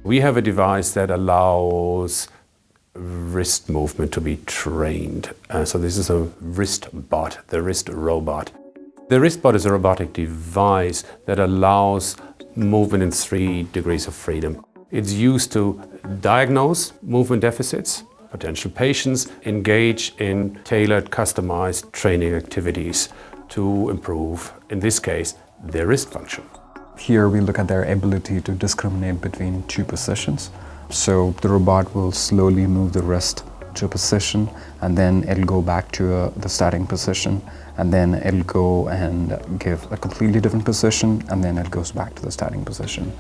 We have a device that allows wrist movement to be trained. So this is a WristBot, the wrist robot. The WristBot is a robotic device that allows movement in 3 degrees of freedom. It's used to diagnose movement deficits. Potential patients engage in tailored, customized training activities to improve, in this case, their wrist function. Here we look at their ability to discriminate between 2 positions. So the robot will slowly move the wrist to a position, and then it'll go back to the starting position, and then it'll go and give a completely different position, and then it goes back to the starting position.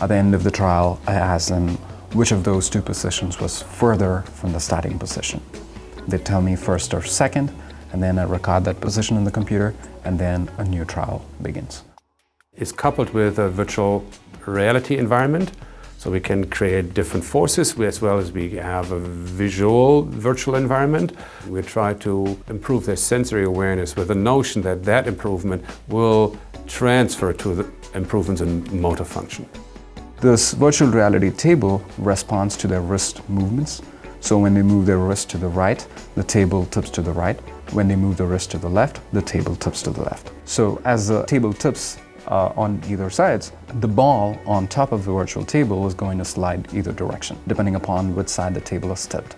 At the end of the trial, I asked them which of those 2 positions was further from the starting position. They tell me first or second, and then I record that position in the computer, and then a new trial begins. It's coupled with a virtual reality environment, so we can create different forces as well as we have a visual virtual environment. We try to improve their sensory awareness with the notion that that improvement will transfer to the improvements in motor function. This virtual reality table responds to their wrist movements. So when they move their wrist to the right, the table tips to the right. When they move the wrist to the left, the table tips to the left. So as the table tips on either sides, the ball on top of the virtual table is going to slide either direction, depending upon which side the table is tipped.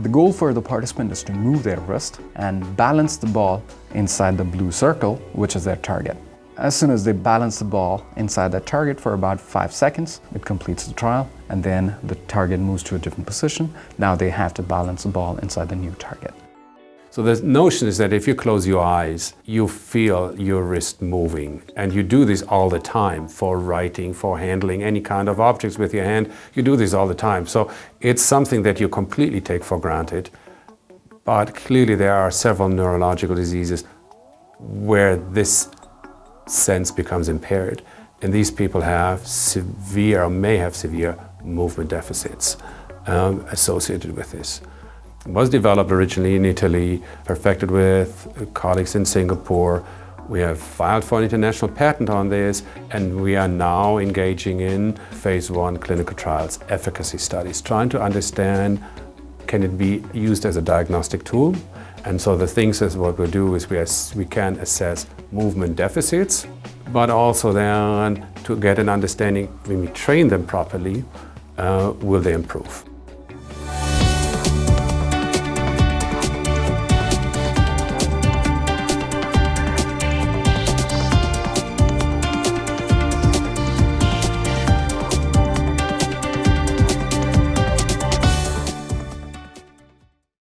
The goal for the participant is to move their wrist and balance the ball inside the blue circle, which is their target. As soon as they balance the ball inside that target for about 5 seconds, it completes the trial, and then the target moves to a different position. Now they have to balance the ball inside the new target. So the notion is that if you close your eyes, you feel your wrist moving. And you do this all the time for writing, for handling any kind of objects with your hand. You do this all the time. So it's something that you completely take for granted. But clearly there are several neurological diseases where this sense becomes impaired. And these people have severe or may have severe movement deficits associated with this. It was developed originally in Italy, perfected with colleagues in Singapore. We have filed for an international patent on this, and we are now engaging in phase 1 clinical trials, efficacy studies, trying to understand, can it be used as a diagnostic tool? And so the things is what we'll do is we can assess movement deficits, but also then to get an understanding, when we train them properly, will they improve?